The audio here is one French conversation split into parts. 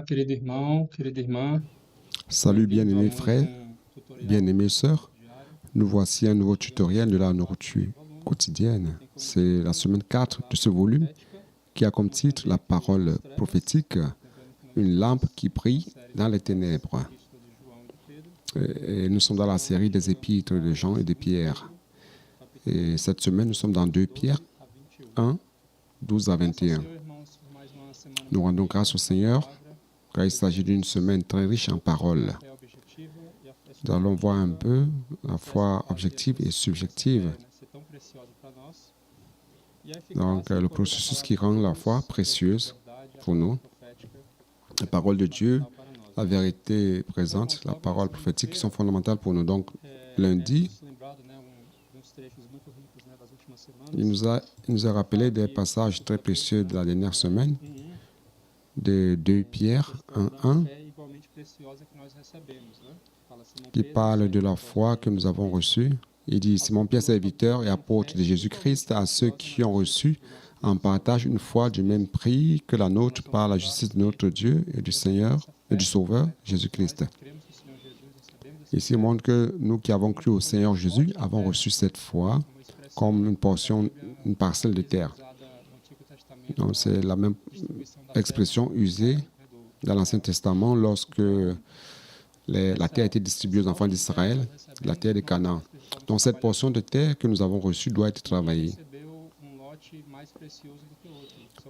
querido irmão, querida irmã. Salut bien-aimés frères, bien-aimées sœurs. Nous voici un nouveau tutoriel de la nourriture quotidienne. C'est la semaine 4 de ce volume qui a comme titre la parole prophétique, une lampe qui brille dans les ténèbres. Et nous sommes dans la série des épîtres de Jean et de Pierre. Et cette semaine, nous sommes dans 2 Pierre 1, 12 à 21. Nous rendons grâce au Seigneur car il s'agit d'une semaine très riche en paroles. Nous allons voir un peu la foi objective et subjective. Donc, le processus qui rend la foi précieuse pour nous. La parole de Dieu, la vérité présente, la parole prophétique qui sont fondamentales pour nous. Donc, lundi, il nous a rappelé des passages très précieux de la dernière semaine, de 2 Pierre 1.1, qui parle de la foi que nous avons reçue. Il dit, Simon Pierre, serviteur et apôtre de Jésus-Christ, à ceux qui ont reçu en partage une foi du même prix que la nôtre par la justice de notre Dieu et du Seigneur et du Sauveur Jésus-Christ. Ici, il montre que nous qui avons cru au Seigneur Jésus avons reçu cette foi comme une portion, une parcelle de terre. Donc, c'est la même expression usée dans l'Ancien Testament lorsque la terre a été distribuée aux enfants d'Israël, la terre de Canaan. Donc, cette portion de terre que nous avons reçue doit être travaillée.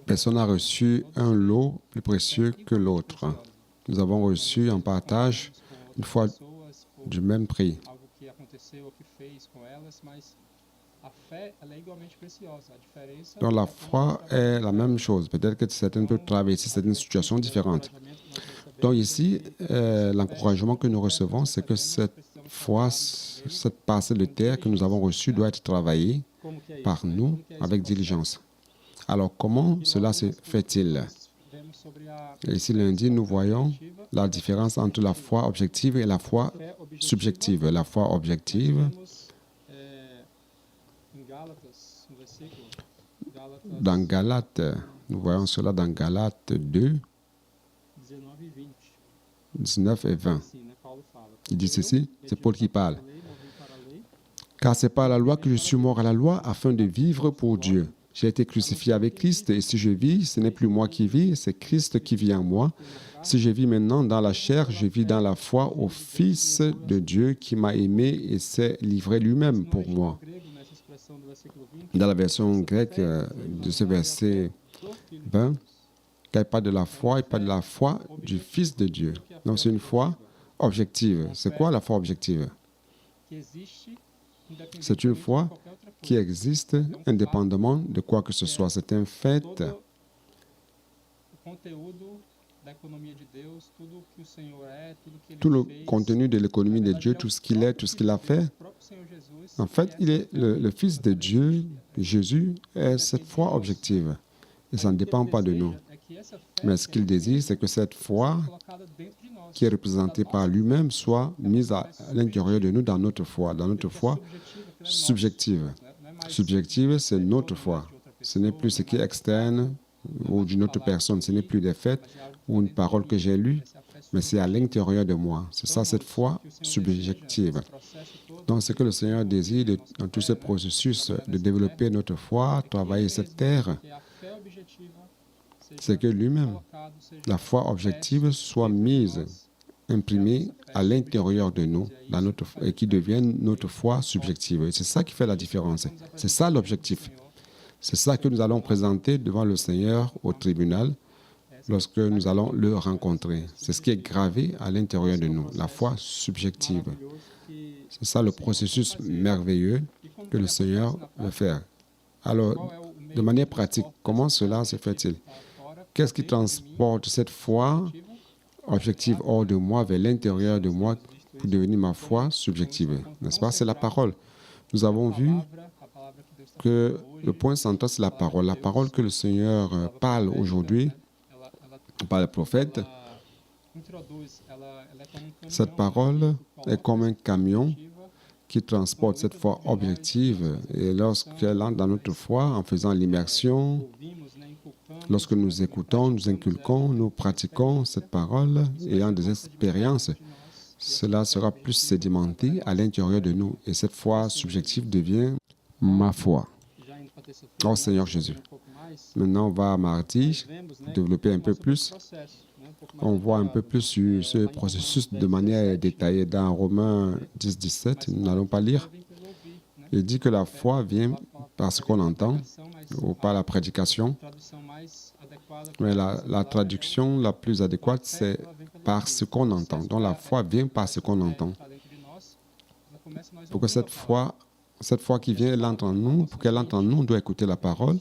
Personne n'a reçu un lot plus précieux que l'autre. Nous avons reçu en partage une foi du même prix. Donc la foi est la même chose. Peut-être que certaines peuvent traverser certaines situations différentes. Donc ici, l'encouragement que nous recevons, c'est que cette foi, cette parcelle de terre que nous avons reçue doit être travaillée par nous avec diligence. Alors comment cela se fait-il? Et ici, lundi, nous voyons la différence entre la foi objective et la foi subjective. La foi objective, dans Galates, nous voyons cela dans Galates 2, 19 et 20. Il dit ceci, c'est Paul qui parle. Car c'est par la loi que je suis mort à la loi afin de vivre pour Dieu. J'ai été crucifié avec Christ et si je vis, ce n'est plus moi qui vis, c'est Christ qui vit en moi. Si je vis maintenant dans la chair, je vis dans la foi au Fils de Dieu qui m'a aimé et s'est livré lui-même pour moi. Dans la version grecque de ce verset 20, quand il parle de la foi, il parle de la foi du Fils de Dieu. Donc c'est une foi objective. C'est quoi la foi objective? C'est une foi qui existe indépendamment de quoi que ce soit. C'est un fait. Tout le contenu de l'économie de Dieu, tout ce qu'il est, tout ce qu'il a fait, en fait, il est le Fils de Dieu, Jésus, est cette foi objective. Et ça ne dépend pas de nous. Mais ce qu'il désire, c'est que cette foi qui est représentée par lui-même soit mise à l'intérieur de nous dans notre foi subjective. Subjective, c'est notre foi. Ce n'est plus ce qui est externe ou d'une autre personne. Ce n'est plus des faits ou une parole que j'ai lue, mais c'est à l'intérieur de moi. C'est ça, cette foi subjective. Donc, ce que le Seigneur désire dans tout ce processus de développer notre foi, travailler cette terre, c'est que lui-même, la foi objective soit mise, imprimée à l'intérieur de nous et qui devienne notre foi subjective. Et c'est ça qui fait la différence. C'est ça l'objectif. C'est ça que nous allons présenter devant le Seigneur au tribunal lorsque nous allons le rencontrer. C'est ce qui est gravé à l'intérieur de nous, la foi subjective. C'est ça le processus merveilleux que le Seigneur veut faire. Alors, de manière pratique, comment cela se fait-il? Qu'est-ce qui transporte cette foi objective hors de moi vers l'intérieur de moi pour devenir ma foi subjective? N'est-ce pas? C'est la parole. Nous avons vu que le point central, c'est la parole. La parole que le Seigneur parle aujourd'hui par le prophète, cette parole est comme un camion qui transporte cette foi objective. Et lorsqu'elle entre dans notre foi, en faisant l'immersion, Lorsque nous écoutons, nous inculquons, nous pratiquons cette parole, ayant des expériences, cela sera plus sédimenté à l'intérieur de nous. Et cette foi subjective devient ma foi. Oh Seigneur Jésus. Maintenant, on va à mardi, développer un peu plus. On voit un peu plus sur ce processus de manière détaillée dans Romains 10, 17. Nous n'allons pas lire. Il dit que la foi vient par ce qu'on entend ou par la prédication. Mais la traduction la plus adéquate, c'est par ce qu'on entend. Donc la foi vient par ce qu'on entend. Pour que cette foi qui vient, elle entre en nous. Pour qu'elle entre en nous, on doit écouter la parole.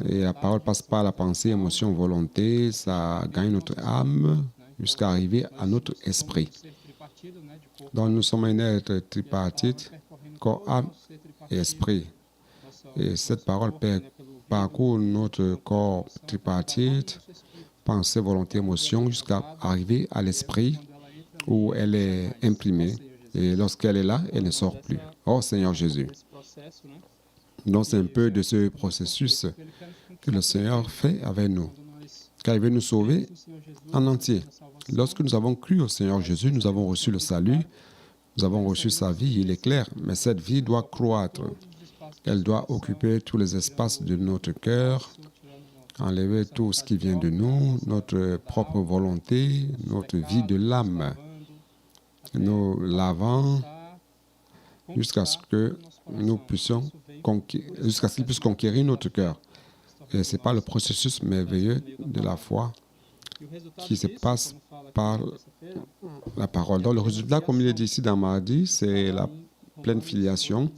Et la parole passe par la pensée, émotion, volonté. Ça gagne notre âme jusqu'à arriver à notre esprit. Donc nous sommes un être tripartite, corps, âme et esprit. Et cette parole parcourt notre corps tripartite, pensée, volonté, émotion, jusqu'à arriver à l'esprit où elle est imprimée. Et lorsqu'elle est là, elle ne sort plus. Oh Seigneur Jésus. Donc c'est un peu de ce processus que le Seigneur fait avec nous. Car il veut nous sauver en entier. Lorsque nous avons cru au Seigneur Jésus, nous avons reçu le salut, nous avons reçu sa vie, il est clair. Mais cette vie doit croître. Elle doit occuper tous les espaces de notre cœur, enlever tout ce qui vient de nous, notre propre volonté, notre vie de l'âme, nous lavant jusqu'à ce que nous puissions jusqu'à ce qu'il puisse conquérir notre cœur. Et ce n'est pas le processus merveilleux de la foi qui se passe par la parole. Donc le résultat, comme il est dit ici dans Mardi, c'est la pleine filiation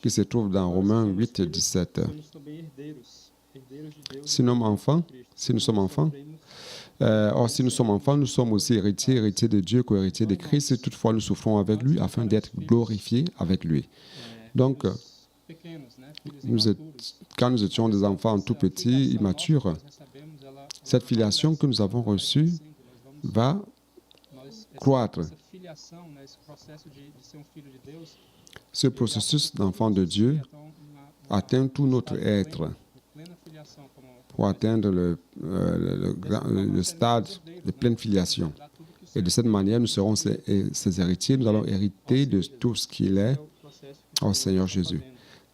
qui se trouve dans Romains 8, 17. Si nous sommes enfants, nous sommes aussi héritiers de Dieu, co-héritiers de Christ, et toutefois nous souffrons avec lui afin d'être glorifiés avec lui. Donc, quand nous étions des enfants tout petits, immatures, cette filiation que nous avons reçue va croître. Ce processus d'enfant de Dieu atteint tout notre être pour atteindre le stade de pleine filiation. Et de cette manière, nous serons ses héritiers, nous allons hériter de tout ce qu'il est au Seigneur Jésus.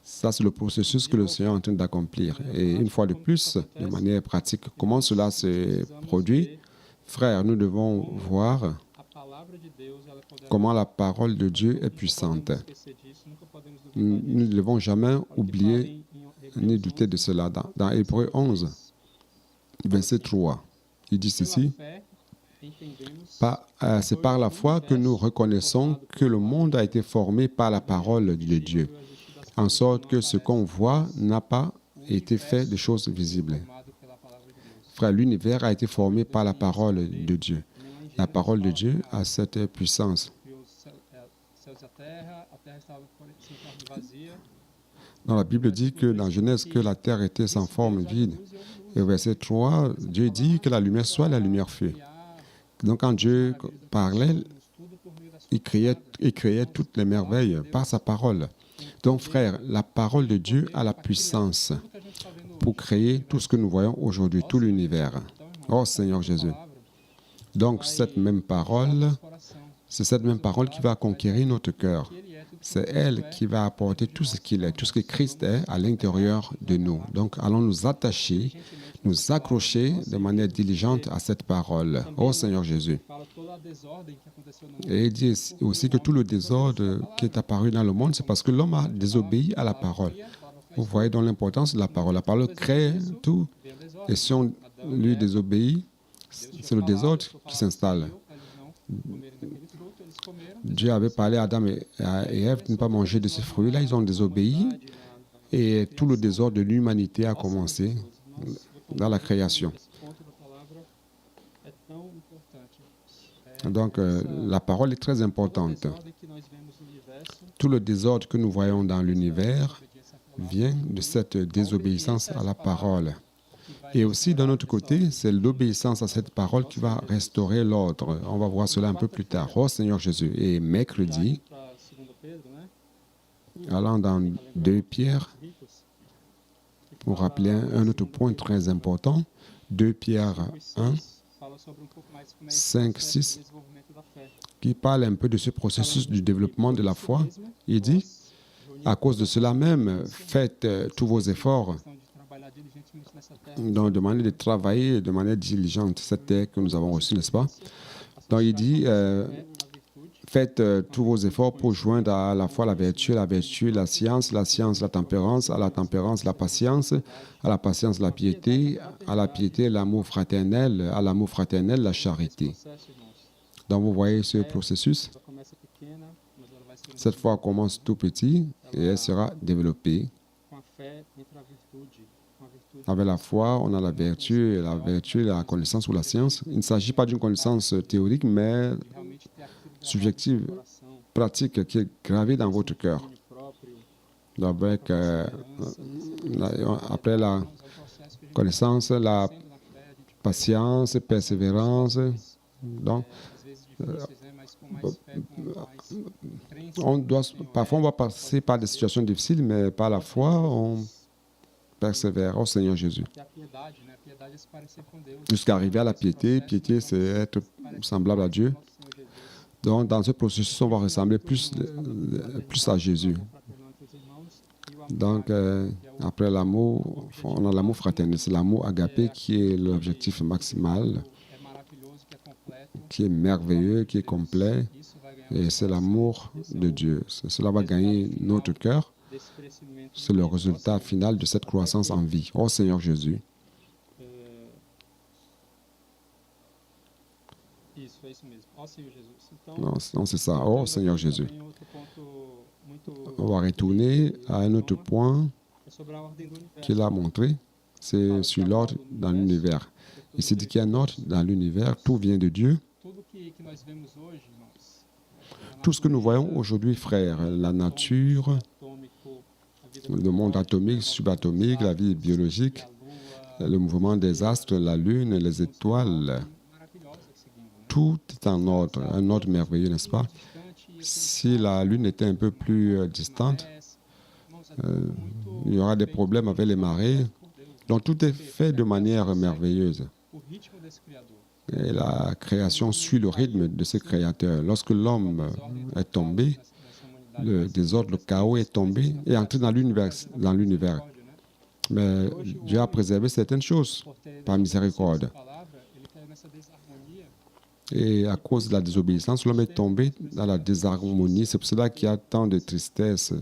Ça, c'est le processus que le Seigneur est en train d'accomplir. Et une fois de plus, de manière pratique, comment cela se produit? Frères, nous devons voir comment la parole de Dieu est puissante. Nous ne devons jamais oublier ni douter de cela. Dans Hébreux 11, verset 3, il dit ceci: c'est par la foi que nous reconnaissons que le monde a été formé par la parole de Dieu, en sorte que ce qu'on voit n'a pas été fait de choses visibles. Frère, l'univers a été formé par la parole de Dieu. La parole de Dieu a cette puissance. Dans la Bible dit que dans Genèse, que la terre était sans forme, vide. Et au verset 3, Dieu dit que la lumière soit, la lumière fut. Donc quand Dieu parlait, il créait toutes les merveilles par sa parole. Donc frère, la parole de Dieu a la puissance pour créer tout ce que nous voyons aujourd'hui, tout l'univers. Oh Seigneur Jésus. Donc cette même parole, c'est cette même parole qui va conquérir notre cœur. C'est elle qui va apporter tout ce qu'il est, tout ce que Christ est à l'intérieur de nous. Donc allons nous attacher, nous accrocher de manière diligente à cette parole. Oh Seigneur Jésus. Et il dit aussi que tout le désordre qui est apparu dans le monde, c'est parce que l'homme a désobéi à la parole. Vous voyez donc l'importance de la parole. La parole crée tout. Et si on lui désobéit, c'est le désordre qui s'installe. Dieu avait parlé à Adam et Ève de ne pas manger de ces fruits-là. Ils ont désobéi et tout le désordre de l'humanité a commencé dans la création. Donc, la parole est très importante. Tout le désordre que nous voyons dans l'univers vient de cette désobéissance à la parole. Et aussi, d'un autre côté, c'est l'obéissance à cette parole qui va restaurer l'ordre. On va voir cela un peu plus tard. Oh Seigneur Jésus. Et mercredi, allant dans 2 Pierre, Vous rappelez un autre point très important, 2 Pierre 1, 5, 6, qui parle un peu de ce processus du développement de la foi. Il dit, à cause de cela même, faites tous vos efforts donc de manière de travailler de manière diligente cette terre que nous avons reçue, n'est-ce pas? Donc il dit, faites tous vos efforts pour joindre à la fois la vertu, la science, la tempérance, à la tempérance, la patience, à la patience, la piété, à la piété, l'amour fraternel, à l'amour fraternel, la charité. Donc vous voyez ce processus. Cette foi commence tout petit et elle sera développée. Avec la foi, on a la vertu, la connaissance ou la science. Il ne s'agit pas d'une connaissance théorique, mais subjective, pratique, qui est gravée dans votre cœur. Avec, après la connaissance, la patience, persévérance. Donc, parfois, on va passer par des situations difficiles, mais par la foi, on persévère au Seigneur Jésus. Jusqu'à arriver à la piété. Piété, c'est être semblable à Dieu. Donc, dans ce processus, on va ressembler plus à Jésus. Donc, après l'amour, on a l'amour fraternel. C'est l'amour agapé qui est l'objectif maximal, qui est merveilleux, qui est complet. Et c'est l'amour de Dieu. Cela va gagner notre cœur. C'est le résultat final de cette croissance en vie. Oh Seigneur Jésus. Non, c'est ça. Oh Seigneur Jésus. On va retourner à un autre point qu'il a montré. C'est sur l'ordre dans l'univers. Il s'est dit qu'il y a un ordre dans l'univers. Tout vient de Dieu. Tout ce que nous voyons aujourd'hui, frères, la nature, le monde atomique, subatomique, la vie biologique, le mouvement des astres, la lune, les étoiles, tout est en ordre, un ordre merveilleux, n'est-ce pas? Si la lune était un peu plus distante, il y aura des problèmes avec les marées. Donc tout est fait de manière merveilleuse. Et la création suit le rythme de ce créateur. Lorsque l'homme est tombé, le désordre, le chaos est tombé et est entré dans l'univers. Mais Dieu a préservé certaines choses par miséricorde. Et à cause de la désobéissance, l'homme est tombé dans la désharmonie. C'est pour cela qu'il y a tant de tristesse,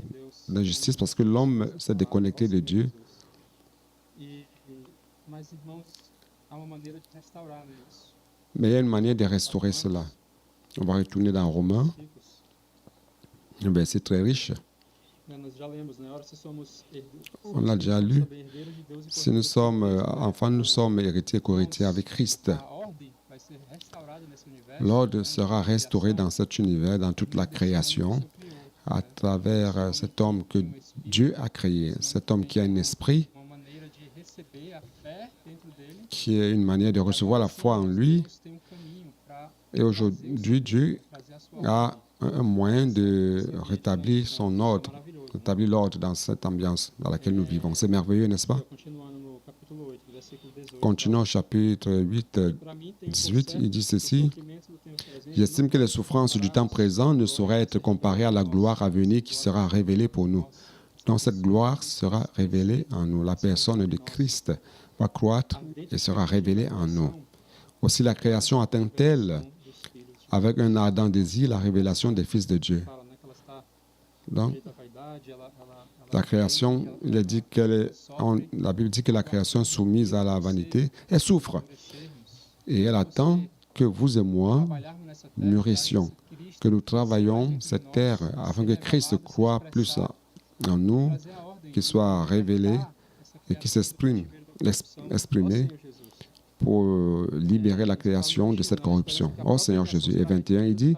d'injustice, parce que l'homme s'est déconnecté de Dieu. Mais il y a une manière de restaurer cela. On va retourner dans Romains. C'est très riche. On l'a déjà lu. Si nous sommes enfants, nous sommes héritiers et co-héritiers avec Christ. L'ordre sera restauré dans cet univers, dans toute la création, à travers cet homme que Dieu a créé, cet homme qui a un esprit, qui est une manière de recevoir la foi en lui. Et aujourd'hui, Dieu a un moyen de rétablir son ordre, rétablir l'ordre dans cette ambiance dans laquelle nous vivons. C'est merveilleux, n'est-ce pas? Continuons au chapitre 8, 18, il dit ceci. « J'estime que les souffrances du temps présent ne sauraient être comparées à la gloire à venir qui sera révélée pour nous. Donc cette gloire sera révélée en nous. La personne de Christ va croître et sera révélée en nous. Aussi la création atteint-elle avec un ardent désir la révélation des fils de Dieu. » Donc, la création, la Bible dit que la création est soumise à la vanité. Elle souffre. Et elle attend que vous et moi mûrissions, que nous travaillions cette terre afin que Christ croie plus en nous, qu'il soit révélé et qu'il s'exprime pour libérer la création de cette corruption. Oh Seigneur Jésus. Et 21, il dit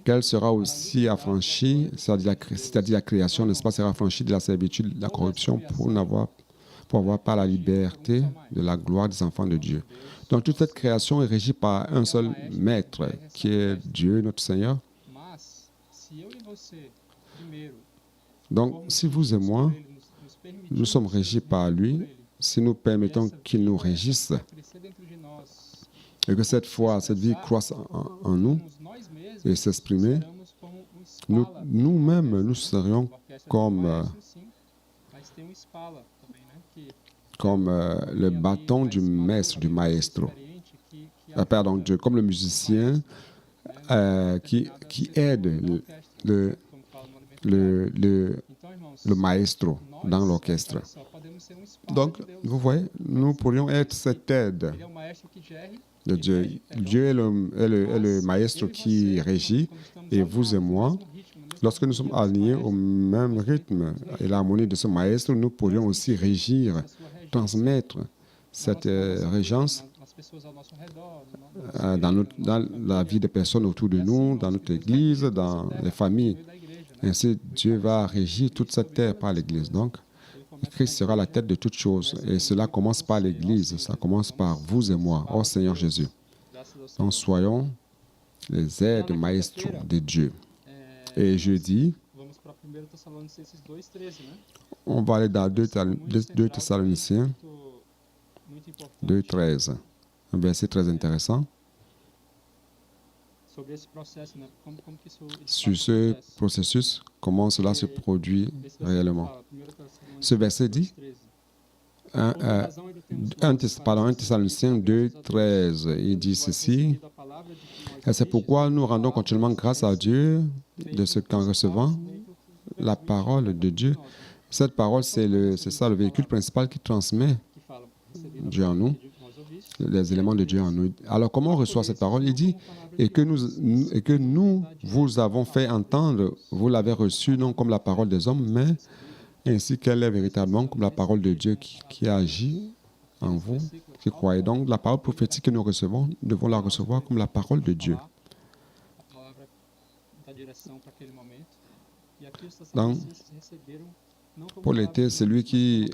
qu'elle sera aussi affranchie, c'est-à-dire la création, n'est-ce pas, sera affranchie de la servitude, de la corruption pour avoir par la liberté de la gloire des enfants de Dieu. Donc toute cette création est régie par un seul maître, qui est Dieu, notre Seigneur. Donc si vous et moi, nous sommes régis par lui, si nous permettons qu'il nous régisse, et que cette foi, cette vie croisse en nous et s'exprimer, nous-mêmes, nous serions comme le bâton du maître, du maestro. Pardon, comme le musicien qui aide le maestro dans l'orchestre. Donc, vous voyez, nous pourrions être cette aide de Dieu. Dieu est le maestro qui régit, et vous et moi, lorsque nous sommes alignés au même rythme et l'harmonie de ce maestro, nous pourrions aussi régir, transmettre cette régence dans la vie des personnes autour de nous, dans notre Église, dans les familles. Ainsi, Dieu va régir toute cette terre par l'Église. Donc, Christ sera la tête de toutes choses. Et cela commence par l'Église. Ça commence par vous et moi, ô Seigneur Jésus. Donc, soyons les aides maestros de Dieu. Et jeudi, on va aller dans 2 Thessaloniciens 2:13. Un verset très intéressant. Sur ce processus, comment cela se produit réellement. Ce verset dit, 1 Thessaloniciens 2:13, il dit ceci, « Et c'est pourquoi nous rendons continuellement grâce à Dieu de ce qu'en recevant la parole de Dieu. » Cette parole, c'est ça le véhicule principal qui transmet Dieu en nous, les éléments de Dieu en nous. Alors, comment on reçoit cette parole? Il dit, et que nous vous avons fait entendre, vous l'avez reçue non comme la parole des hommes, mais ainsi qu'elle est véritablement comme la parole de Dieu qui agit en vous, qui croyez. Donc, la parole prophétique que nous recevons, nous devons la recevoir comme la parole de Dieu. Donc, Paul était celui qui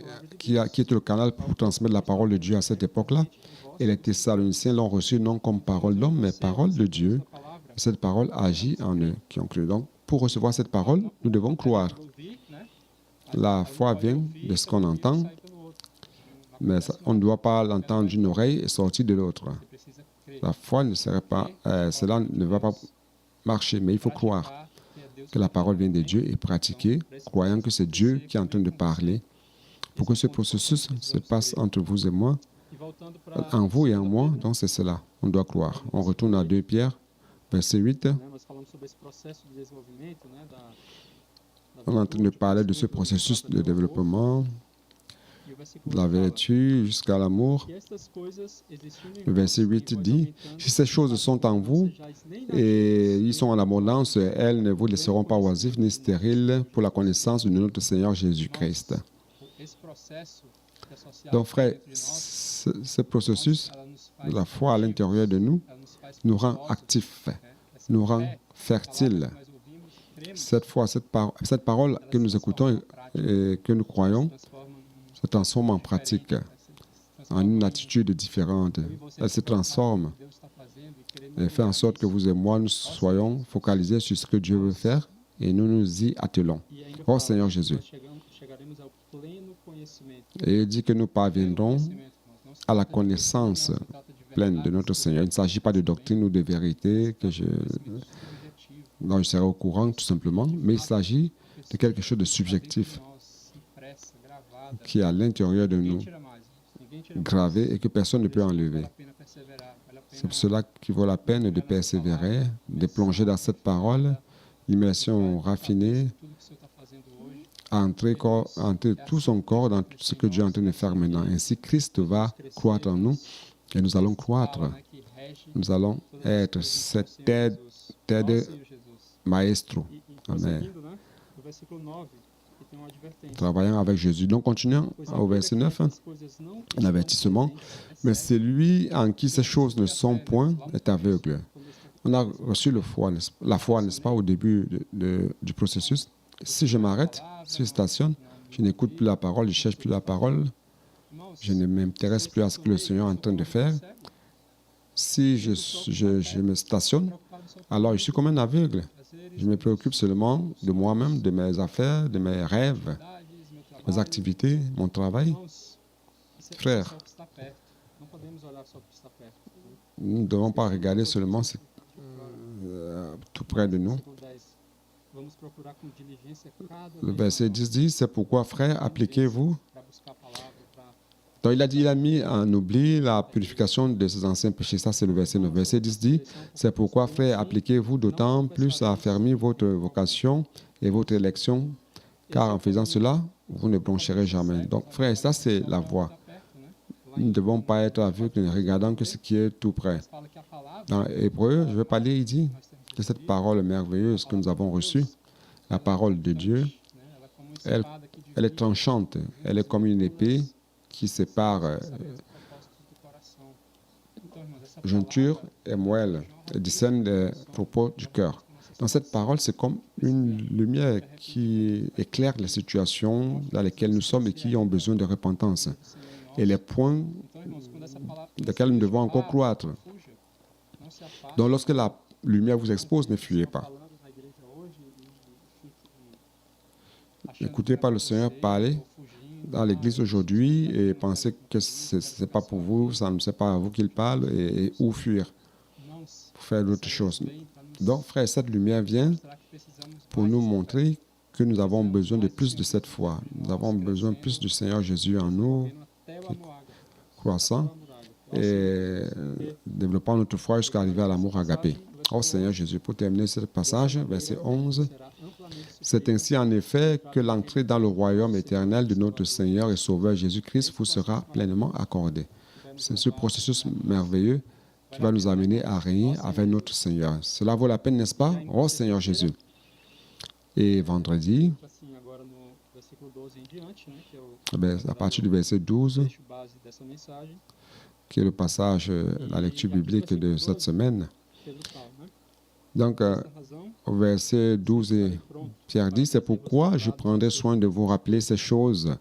est le canal pour transmettre la parole de Dieu à cette époque-là. Et les Thessaloniciens l'ont reçu non comme parole d'homme, mais parole de Dieu. Cette parole agit en eux qui ont cru. Donc, pour recevoir cette parole, nous devons croire. La foi vient de ce qu'on entend, mais on ne doit pas l'entendre d'une oreille et sortir de l'autre. La foi ne serait pas, cela ne va pas marcher, mais il faut croire que la parole vient de Dieu et pratiquer, croyant que c'est Dieu qui est en train de parler. Pour que ce processus se passe entre vous et moi, en vous et en moi, donc c'est cela. On doit croire. On retourne à 2 Pierre, verset 8. On est en train de parler de ce processus de développement, de la vertu jusqu'à l'amour. Le verset 8 dit, « Si ces choses sont en vous et ils sont en abondance, elles ne vous laisseront pas oisifs ni stériles pour la connaissance de notre Seigneur Jésus-Christ. » Donc, frère, ce processus de la foi à l'intérieur de nous nous rend actifs, nous rend fertiles. Cette foi, cette parole que nous écoutons et que nous croyons se transforme en pratique, en une attitude différente. Elle se transforme et fait en sorte que vous et moi, nous soyons focalisés sur ce que Dieu veut faire et nous nous y attelons. Ô Seigneur Jésus. Et il dit que nous parviendrons à la connaissance pleine de notre Seigneur. Il ne s'agit pas de doctrine ou de vérité dont je serai au courant tout simplement, mais il s'agit de quelque chose de subjectif qui est à l'intérieur de nous, gravé et que personne ne peut enlever. C'est pour cela qu'il vaut la peine de persévérer, de plonger dans cette parole, l'immersion raffinée, entrer tout son corps dans tout ce que Dieu est en train de faire maintenant. Ainsi, Christ va croître en nous et nous allons croître. Nous allons être cette tête maestro. Amen. Travaillant avec Jésus. Donc, continuons au verset 9, l'avertissement. Mais celui en qui ces choses ne sont point est aveugle. On a reçu la foi, n'est-ce pas, au début du processus. Si je m'arrête, si je stationne, je n'écoute plus la parole, je ne cherche plus la parole, je ne m'intéresse plus à ce que le Seigneur est en train de faire. Si je me stationne, alors je suis comme un aveugle. Je me préoccupe seulement de moi-même, de mes affaires, de mes rêves. mes activités, mon travail. Frères, nous ne devons pas regarder seulement tout près de nous. Le verset 10 dit, c'est pourquoi, frères, appliquez-vous. Donc, il a mis en oubli la purification de ses anciens péchés. Ça, c'est le verset 9. Verset 10 dit, c'est pourquoi, frères, appliquez-vous d'autant plus à affermir votre vocation et votre élection, car en faisant cela, vous ne blanchirez jamais. Donc, frères, ça, c'est la voie. Nous ne devons pas être aveugles en regardant que ce qui est tout près. Dans Hébreu, je vais parler, il dit que cette parole merveilleuse que nous avons reçue, la parole de Dieu, elle est tranchante, elle est comme une épée qui sépare jointure et moelle et discerne les propos du cœur. Dans cette parole, c'est comme une lumière qui éclaire les situations dans lesquelles nous sommes et qui ont besoin de repentance. Et les points desquels nous devons encore croître. Donc, lorsque la lumière vous expose, ne fuyez pas. N'écoutez pas le Seigneur parler dans l'Église aujourd'hui et pensez que ce n'est pas pour vous, ça ne c'est pas à vous qu'il parle et où fuir pour faire d'autres choses. Donc, frère, cette lumière vient pour nous montrer que nous avons besoin de plus de cette foi. Nous avons besoin plus du Seigneur Jésus en nous, croissant et développant notre foi jusqu'à arriver à l'amour agapé. Oh Seigneur Jésus, pour terminer ce passage, verset 11, c'est ainsi en effet que l'entrée dans le royaume éternel de notre Seigneur et Sauveur Jésus-Christ vous sera pleinement accordée. C'est ce processus merveilleux qui va nous amener à régner avec notre Seigneur. Cela vaut la peine, n'est-ce pas? Oh Seigneur Jésus. Et vendredi, à partir du verset 12, qui est le passage, la lecture biblique de cette semaine. Donc, au verset 12, Pierre dit, « C'est pourquoi je prendrai soin de vous rappeler ces choses,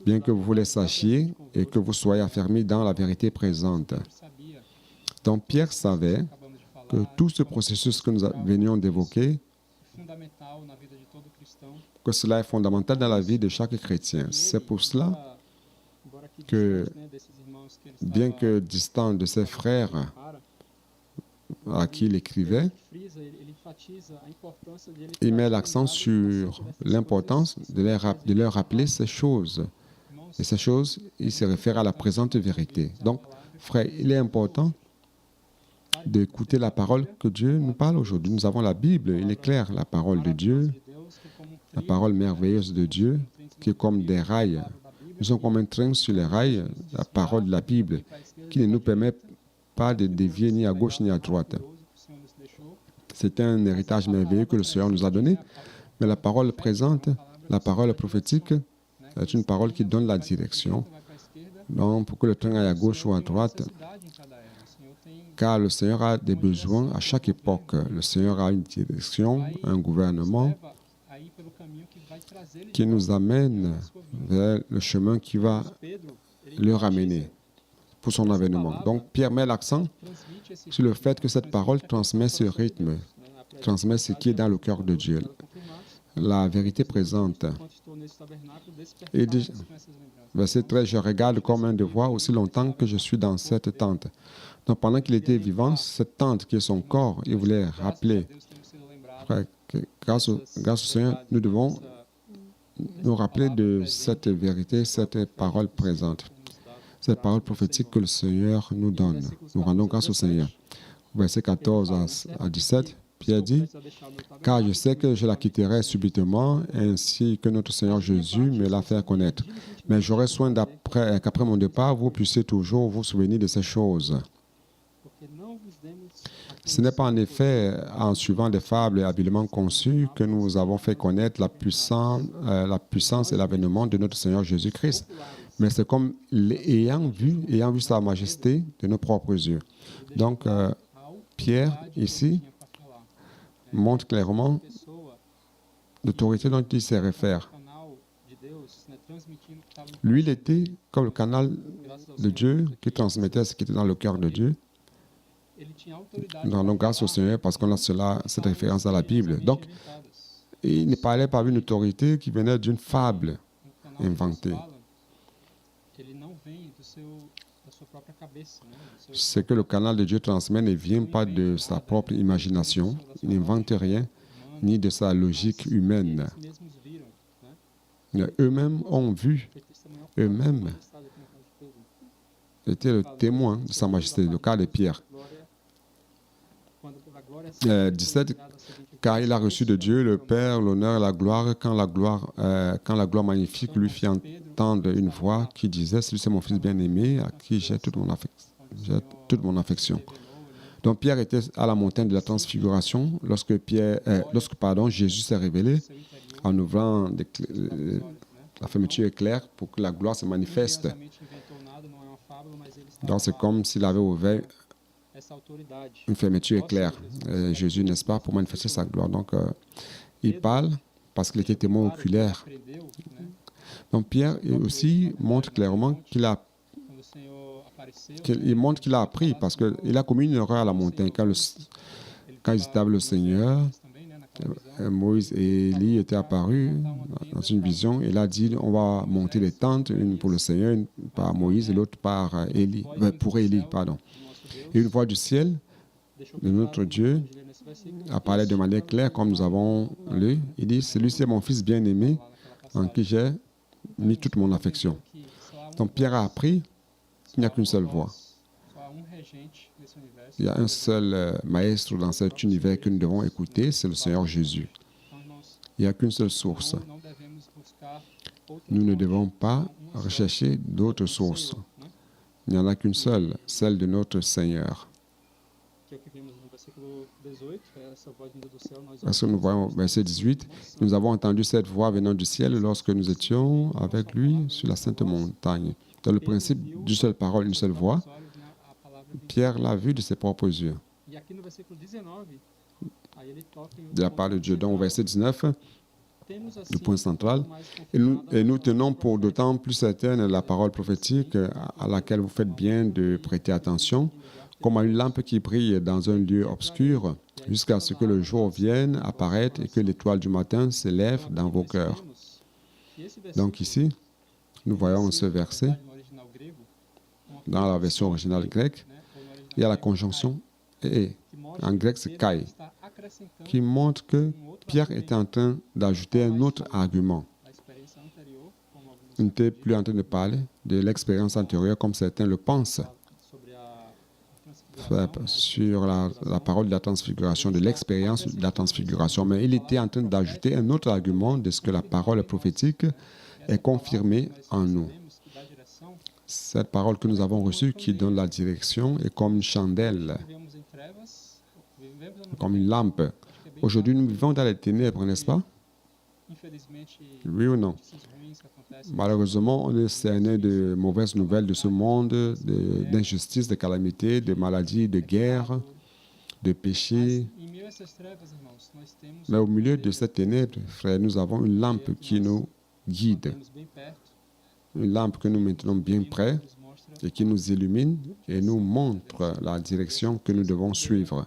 bien que vous les sachiez et que vous soyez affermis dans la vérité présente. » Donc, Pierre savait que tout ce processus que nous venions d'évoquer, que cela est fondamental dans la vie de chaque chrétien. C'est pour cela que, bien que distant de ses frères à qui il écrivait, il met l'accent sur l'importance de leur rappeler ces choses. Et ces choses, il se réfère à la présente vérité. Donc, frère, il est important d'écouter la parole que Dieu nous parle aujourd'hui. Nous avons la Bible, il est clair, la parole de Dieu, la parole merveilleuse de Dieu, qui est comme des rails. Nous sommes comme un train sur les rails, la parole de la Bible, qui ne nous permet pas de dévier ni à gauche ni à droite. C'est un héritage merveilleux que le Seigneur nous a donné, mais la parole présente, la parole prophétique, est une parole qui donne la direction. Donc, pour que le train aille à gauche ou à droite, car le Seigneur a des besoins à chaque époque. Le Seigneur a une direction, un gouvernement qui nous amène vers le chemin qui va le ramener pour son avènement. Donc, Pierre met l'accent sur le fait que cette parole transmet ce rythme, transmet ce qui est dans le cœur de Dieu, la vérité présente. Et dit, verset 13, « Je regarde comme un devoir aussi longtemps que je suis dans cette tente. » Donc, pendant qu'il était vivant, cette tente qui est son corps, il voulait rappeler, frère, que grâce au Seigneur, nous devons nous rappeler de cette vérité, cette parole présente, cette parole prophétique que le Seigneur nous donne. Nous rendons grâce au Seigneur. Verset 14 à 17, Pierre dit, « Car je sais que je la quitterai subitement, ainsi que notre Seigneur Jésus me l'a fait connaître. Mais j'aurai soin qu'après mon départ, vous puissiez toujours vous souvenir de ces choses. » Ce n'est pas en effet en suivant des fables habilement conçues que nous avons fait connaître la puissance et l'avènement de notre Seigneur Jésus-Christ, mais c'est comme ayant vu sa majesté de nos propres yeux. Donc, Pierre, ici, montre clairement l'autorité dont il se réfère. Lui, il était comme le canal de Dieu qui transmettait ce qui était dans le cœur de Dieu. Nous rendons grâce au Seigneur parce qu'on a cette référence dans la Bible. Donc, il ne parlait pas d'une autorité qui venait d'une fable. inventé. Ce que le canal de Dieu transmet ne vient pas de sa propre imagination, il n'invente rien, ni de sa logique humaine. Eux-mêmes ont vu, eux-mêmes étaient le témoin de sa majesté, le cas de Pierre. 17, car il a reçu de Dieu le Père l'honneur et la gloire quand la gloire magnifique lui fit entendre une voix qui disait, celui c'est mon fils bien-aimé à qui j'ai toute mon affection. Donc Pierre était à la montagne de la transfiguration lorsque Jésus s'est révélé en ouvrant la fermeture éclair pour que la gloire se manifeste. Donc c'est comme s'il avait ouvert une fermeture éclair. Jésus, n'est-ce pas, pour manifester sa gloire. Donc il parle parce qu'il était témoin oculaire. Donc Pierre aussi montre clairement qu'il a appris parce qu'il a commis une erreur à la montagne. Quand ils étaient avec le Seigneur, Moïse et Élie étaient apparus dans une vision. Il a dit, on va monter les tentes, une pour le Seigneur, une par Moïse et l'autre pour Élie. Pardon. Et une voix du ciel de notre Dieu a parlé de manière claire, comme nous avons lu. Il dit, celui-ci est mon fils bien-aimé, en qui j'ai mis toute mon affection. Donc Pierre a appris qu'il n'y a qu'une seule voix. Il y a un seul maître dans cet univers que nous devons écouter, c'est le Seigneur Jésus. Il n'y a qu'une seule source. Nous ne devons pas rechercher d'autres sources. Il n'y en a qu'une seule, celle de notre Seigneur. Parce que nous voyons verset 18, nous avons entendu cette voix venant du ciel lorsque nous étions avec lui sur la sainte montagne. Dans le principe d'une seule parole, une seule voix, Pierre l'a vu de ses propres yeux. De la part de Dieu. Donc, au verset 19, le point central, et nous tenons pour d'autant plus certaine la parole prophétique à laquelle vous faites bien de prêter attention, comme à une lampe qui brille dans un lieu obscur, jusqu'à ce que le jour vienne apparaître et que l'étoile du matin s'élève dans vos cœurs. Donc ici, nous voyons ce verset, dans la version originale grecque, il y a la conjonction « et ». En grec, c'est « kai », qui montre que Pierre était en train d'ajouter un autre argument. Il n'était plus en train de parler de l'expérience antérieure comme certains le pensent sur la parole de la transfiguration, de l'expérience de la transfiguration. Mais il était en train d'ajouter un autre argument de ce que la parole prophétique est confirmée en nous. Cette parole que nous avons reçue qui donne la direction est comme une chandelle, comme une lampe. Aujourd'hui, nous vivons dans les ténèbres, n'est-ce pas? Oui ou non? Malheureusement, on est cerné de mauvaises nouvelles de ce monde, d'injustice, de calamités, de maladies, de guerres, de péchés. Mais au milieu de ces ténèbres, frères, nous avons une lampe qui nous guide. Une lampe que nous maintenons bien près et qui nous illumine et nous montre la direction que nous devons suivre.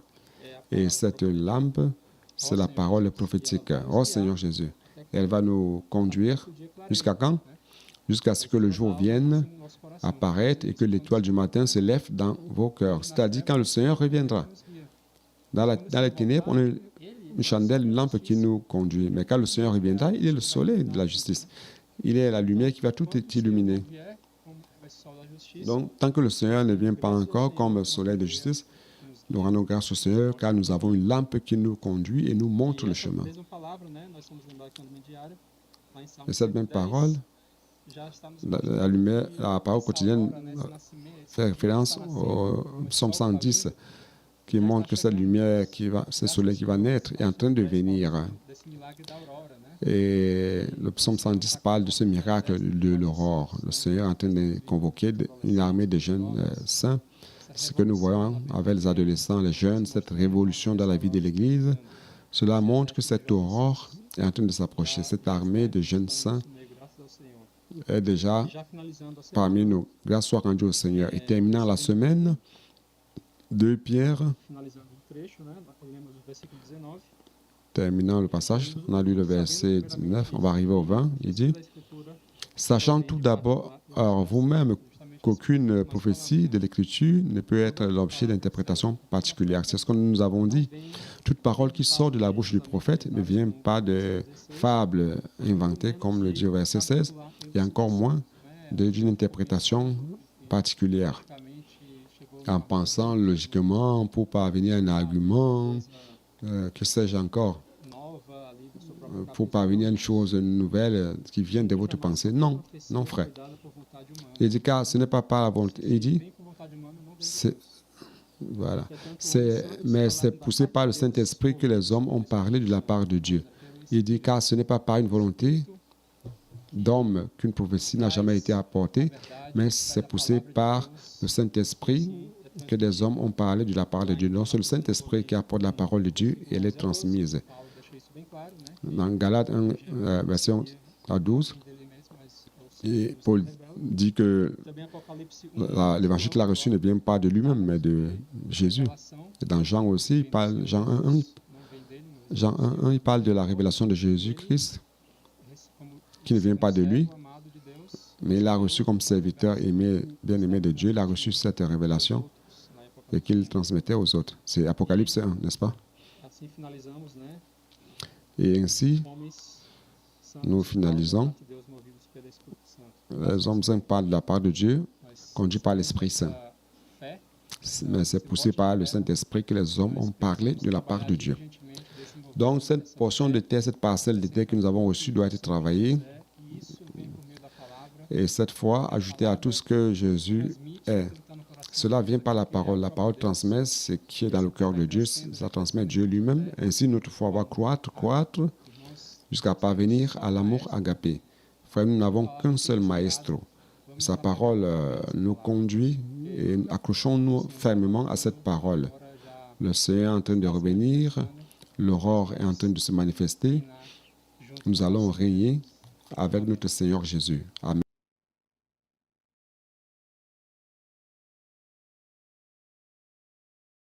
Et cette lampe, c'est la parole prophétique. Oh Seigneur Jésus, elle va nous conduire jusqu'à quand? Jusqu'à ce que le jour vienne apparaître et que l'étoile du matin se lève dans vos cœurs. C'est-à-dire quand le Seigneur reviendra. Dans les ténèbres, on a une chandelle, une lampe qui nous conduit. Mais quand le Seigneur reviendra, il est le soleil de la justice. Il est la lumière qui va tout illuminer. Donc, tant que le Seigneur ne vient pas encore comme le soleil de justice, nous rendons grâce au Seigneur car nous avons une lampe qui nous conduit et nous montre le chemin. Et cette même parole, la lumière, la parole quotidienne fait référence au psaume 110 qui montre que cette lumière, ce soleil qui va naître est en train de venir. Et le psaume 110 parle de ce miracle de l'aurore. Le Seigneur est en train de convoquer une armée de jeunes saints. Ce que nous voyons avec les adolescents, les jeunes, cette révolution dans la vie de l'Église, cela montre que cette aurore est en train de s'approcher. Cette armée de jeunes saints est déjà parmi nous. Grâce soit rendue au Seigneur. Et terminant la semaine, 2 Pierre, terminant le passage, on a lu le verset 19, on va arriver au 20, il dit, Sachant tout d'abord, vous-même, qu'aucune prophétie de l'Écriture ne peut être l'objet d'interprétation particulière. C'est ce que nous avons dit. Toute parole qui sort de la bouche du prophète ne vient pas de fables inventées, comme le dit au verset 16, et encore moins d'une interprétation particulière, en pensant logiquement pour parvenir à un argument, que sais-je encore, pour parvenir à une chose nouvelle qui vient de votre pensée. Non, non, frère. Il dit, car ce n'est pas par la volonté. Il dit, voilà. Mais c'est poussé par le Saint-Esprit que les hommes ont parlé de la part de Dieu. Il dit, car ce n'est pas par une volonté d'homme qu'une prophétie n'a jamais été apportée, mais c'est poussé par le Saint-Esprit que des hommes ont parlé de la part de Dieu. Donc, c'est le Saint-Esprit qui apporte la parole de Dieu et elle est transmise. Dans Galates 1, verset 12, et Paul dit que l'évangile qu'il a reçu ne vient pas de lui-même, mais de Jésus. Et dans Jean aussi, Jean 1, il parle de la révélation de Jésus-Christ, qui ne vient pas de lui, mais il a reçu comme serviteur bien-aimé de Dieu, il a reçu cette révélation et qu'il transmettait aux autres. C'est Apocalypse 1, n'est-ce pas? Et ainsi, nous finalisons. Les hommes saints parlent de la part de Dieu, conduits par l'Esprit Saint. Mais c'est poussé par le Saint-Esprit que les hommes ont parlé de la part de Dieu. Donc, cette portion de terre, cette parcelle de terre que nous avons reçue doit être travaillée. Et cette fois, ajoutée à tout ce que Jésus est. Cela vient par la parole. La parole transmet ce qui est dans le cœur de Dieu. Ça transmet Dieu lui-même. Ainsi, notre foi va croître, jusqu'à parvenir à l'amour agapé. Frère, nous n'avons qu'un seul maestro. Sa parole nous conduit et accrochons-nous fermement à cette parole. Le Seigneur est en train de revenir. L'aurore est en train de se manifester. Nous allons régner avec notre Seigneur Jésus. Amen.